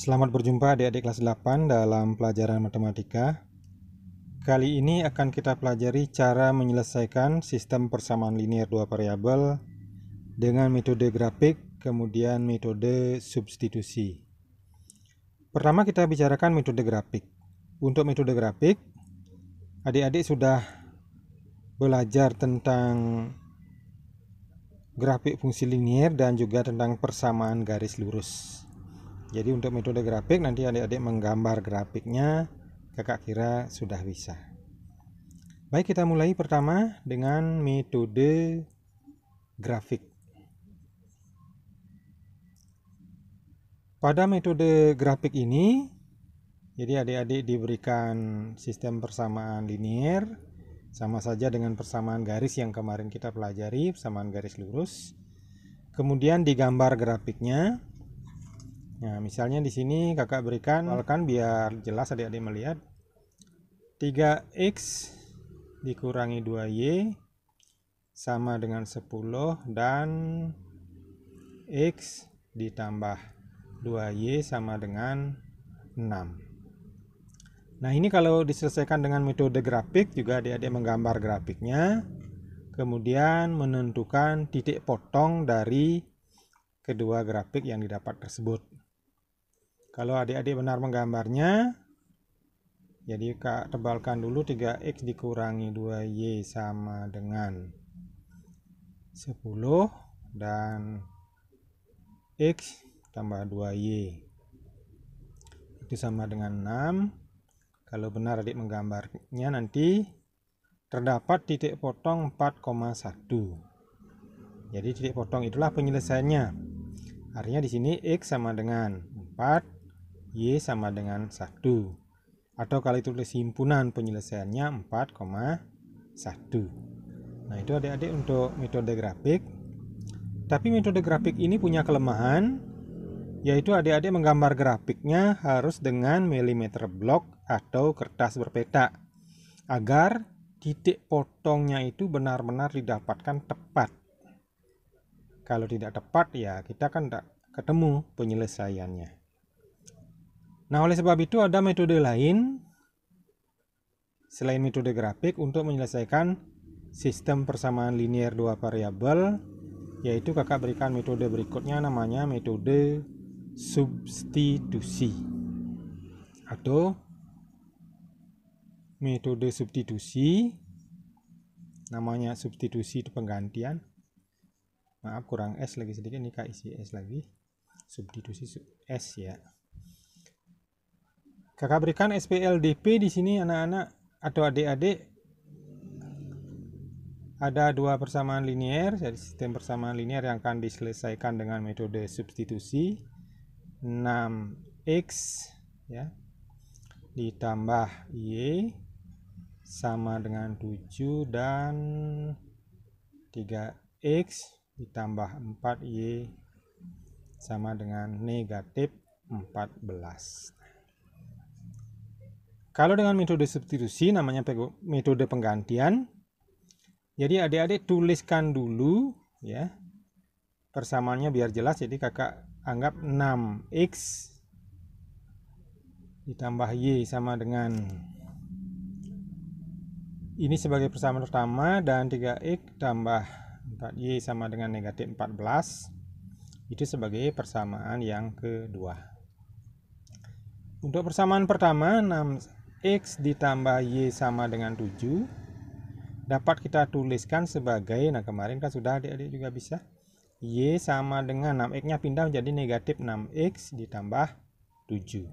Selamat berjumpa adik-adik kelas 8 dalam pelajaran matematika. Kali ini akan kita pelajari cara menyelesaikan sistem persamaan linear dua variabel dengan metode grafik, kemudian metode substitusi. Pertama kita bicarakan metode grafik. Untuk metode grafik, adik-adik sudah belajar tentang grafik fungsi linear dan juga tentang persamaan garis lurus. Jadi untuk metode grafik nanti adik-adik menggambar grafiknya, kakak kira sudah bisa. Baik, kita mulai pertama dengan metode grafik. Pada metode grafik ini, jadi adik-adik diberikan sistem persamaan linear, sama saja dengan persamaan garis yang kemarin kita pelajari, persamaan garis lurus. Kemudian digambar grafiknya. Nah, misalnya di sini kakak berikan biar jelas adik-adik melihat 3x dikurangi 2y sama dengan 10 dan x ditambah 2y sama dengan 6. Nah, ini kalau diselesaikan dengan metode grafik juga adik-adik menggambar grafiknya, kemudian menentukan titik potong dari kedua grafik yang didapat tersebut. Kalau adik-adik benar menggambarnya, jadi kak tebalkan dulu 3x dikurangi 2y sama dengan 10 dan x tambah 2y itu sama dengan 6. Kalau benar adik menggambarnya nanti terdapat titik potong 4,1. Jadi titik potong itulah penyelesaiannya. Artinya di sini x sama dengan 4, y sama dengan 1. Atau kalau itu himpunan penyelesaiannya 4,1. Nah, itu adik-adik untuk metode grafik. Tapi metode grafik ini punya kelemahan, yaitu adik-adik menggambar grafiknya harus dengan milimeter blok atau kertas berpeta, agar titik potongnya itu benar-benar didapatkan tepat. Kalau tidak tepat ya kita kan tidak ketemu penyelesaiannya. Nah, oleh sebab itu ada metode lain selain metode grafik untuk menyelesaikan sistem persamaan linear dua variabel, yaitu kakak berikan metode berikutnya, namanya metode substitusi atau metode substitusi. Namanya substitusi itu penggantian. Maaf, kurang S lagi sedikit, ini kak isi S lagi. Substitusi S ya. Kakak berikan SPLDP di sini anak-anak atau adik-adik. Ada dua persamaan linear, jadi sistem persamaan linear yang akan diselesaikan dengan metode substitusi. 6x ya ditambah y sama dengan 7 dan 3x ditambah 4y sama dengan negatif 14. Kalau dengan metode substitusi namanya metode penggantian. Jadi adik-adik tuliskan dulu ya persamaannya biar jelas. Jadi kakak anggap 6x ditambah y sama dengan ini sebagai persamaan pertama, dan 3x tambah 4y sama dengan negatif 14 itu sebagai persamaan yang kedua. Untuk persamaan pertama 6x ditambah y sama dengan 7 dapat kita tuliskan sebagai, nah kemarin kan sudah adik-adik juga bisa, y sama dengan 6x nya pindah menjadi negatif 6x ditambah 7.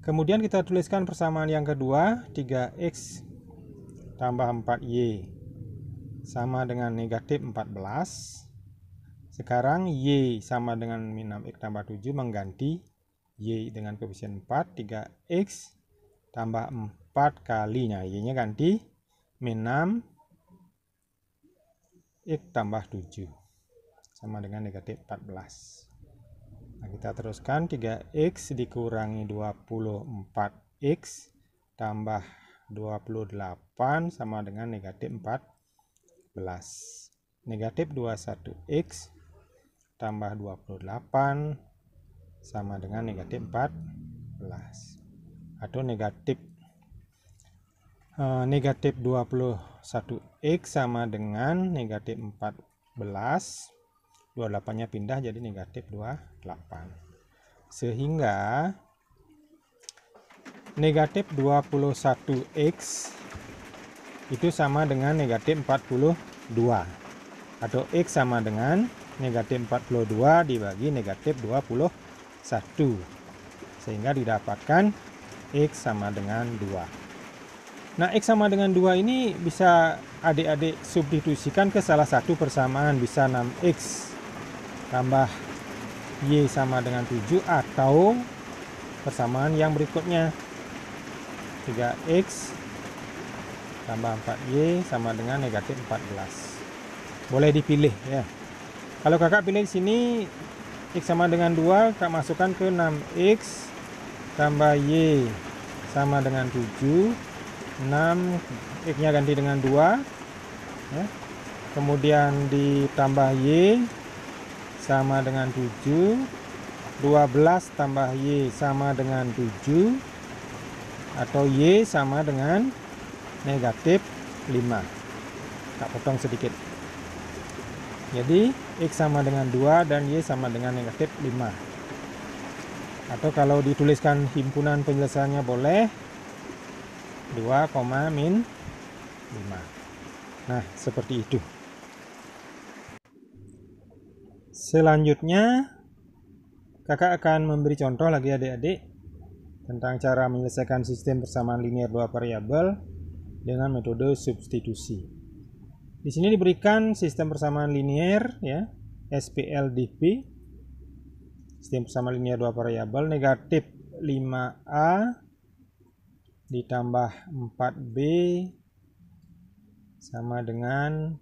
Kemudian kita tuliskan persamaan yang kedua, 3x tambah 4y sama dengan negatif 14. Sekarang y sama dengan min 6x tambah 7 mengganti y dengan koefisien 4, 3x tambah 4 kalinya y nya ganti min 6 x tambah 7 sama dengan negatif 14. Nah, kita teruskan 3x dikurangi 24x tambah 28 sama dengan negatif 14. Negatif 21x tambah 28 sama dengan negatif 14. Atau negatif 21x sama dengan negatif 14. 28-nya pindah jadi negatif 28. Sehingga negatif 21x itu sama dengan negatif 42. Atau x sama dengan negatif 42 dibagi negatif 21. Sehingga didapatkan x sama dengan 2. Nah, x sama dengan 2 ini bisa adik-adik substitusikan ke salah satu persamaan. Bisa 6x tambah y sama dengan 7, atau persamaan yang berikutnya 3x tambah 4y sama dengan negatif 14. Boleh dipilih ya. Kalau kakak pilih di sini x sama dengan 2, kakak masukkan ke 6x tambah y sama dengan 7. 6 x-nya ganti dengan 2 ya. Kemudian ditambah y sama dengan 7. 12 tambah y sama dengan 7, atau y sama dengan negatif 5. Tak potong sedikit. Jadi x sama dengan 2 dan y sama dengan negatif 5. Atau kalau dituliskan himpunan penyelesaiannya boleh 2, min 5. Nah, seperti itu. Selanjutnya kakak akan memberi contoh lagi adik-adik tentang cara menyelesaikan sistem persamaan linear dua variabel dengan metode substitusi. Di sini diberikan sistem persamaan linear ya, SPLDP. Sistem persamaan linear dua variabel, negatif 5a ditambah 4b sama dengan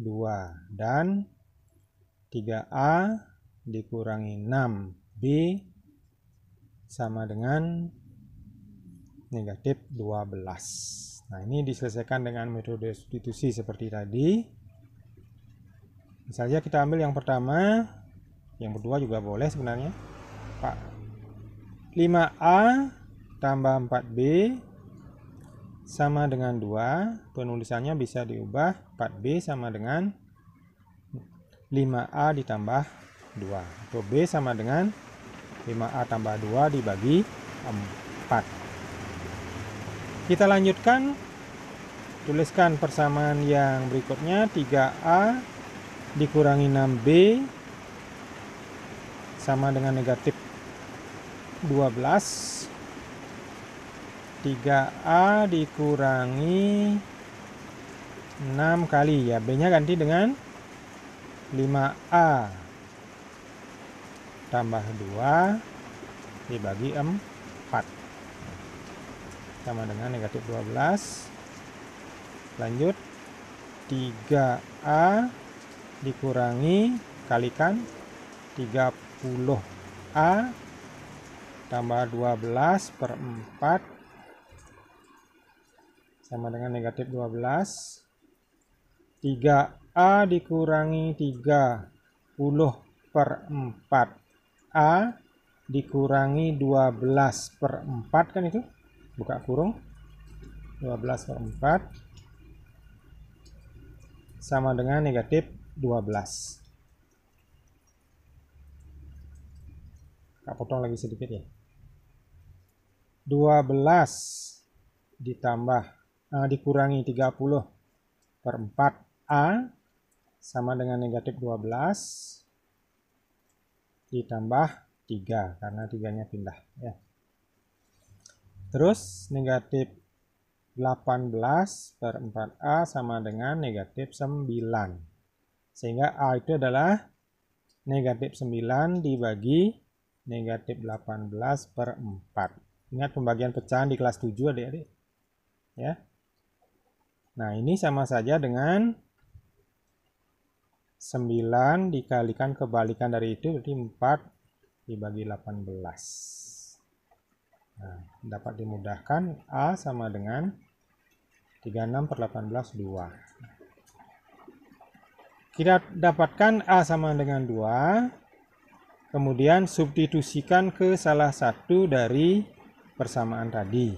2, dan 3a dikurangi 6b sama dengan negatif 12. Nah, ini diselesaikan dengan metode substitusi seperti tadi. Misalnya kita ambil yang pertama, yang kedua juga boleh sebenarnya. 5a tambah 4b sama dengan 2. Penulisannya bisa diubah, 4b sama dengan 5a ditambah 2, atau b sama dengan 5a tambah 2 dibagi 4. Kita lanjutkan, tuliskan persamaan yang berikutnya. 3a dikurangi 6b sama dengan negatif 12. 3a dikurangi 6 kali, ya b nya ganti dengan 5a tambah 2 dibagi 4 sama dengan negatif 12. Lanjut, 3a dikurangi, kalikan 30a tambah 12 per 4 sama dengan negatif 12. 3a dikurangi 30 per 4a dikurangi 12 per 4, kan itu, buka kurung, 12 per 4 sama dengan negatif 12. Kita potong lagi sedikit ya. 12 ditambah dikurangi 30 per 4a sama dengan negatif 12 ditambah 3 karena 3-nya pindah ya. Terus negatif 18 per 4a sama dengan negatif 9. Sehingga a itu adalah negatif 9 dibagi negatif 18 per 4. Ingat pembagian pecahan di kelas 7 adik-adik ya. Nah, ini sama saja dengan 9 dikalikan kebalikan dari itu, berarti 4 dibagi 18. Nah, dapat dimudahkan, A sama dengan 36 per 18, 2. Kita dapatkan A sama dengan 2. Kemudian substitusikan ke salah satu dari persamaan tadi.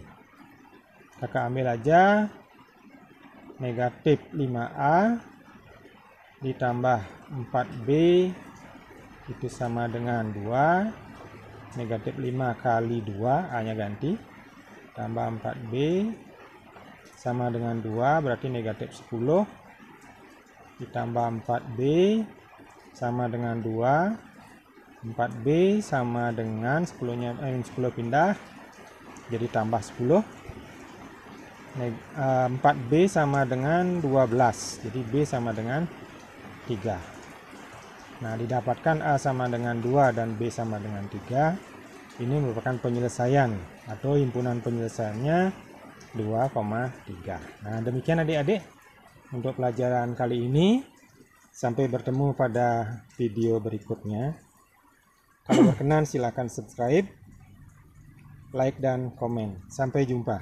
Kakak ambil aja negatif 5A ditambah 4B itu sama dengan 2. Negatif 5 kali 2, A nya ganti, tambah 4B sama dengan 2, berarti negatif 10, ditambah 4B sama dengan 2, 4B sama dengan 10 pindah, jadi tambah 10, 4B sama dengan 12, jadi B sama dengan 3. Nah, didapatkan A sama dengan 2 dan B sama dengan 3. Ini merupakan penyelesaian atau himpunan penyelesaiannya 2,3. Nah, demikian adik-adik untuk pelajaran kali ini. Sampai bertemu pada video berikutnya. Kalau berkenan silakan subscribe, like, dan komen. Sampai jumpa.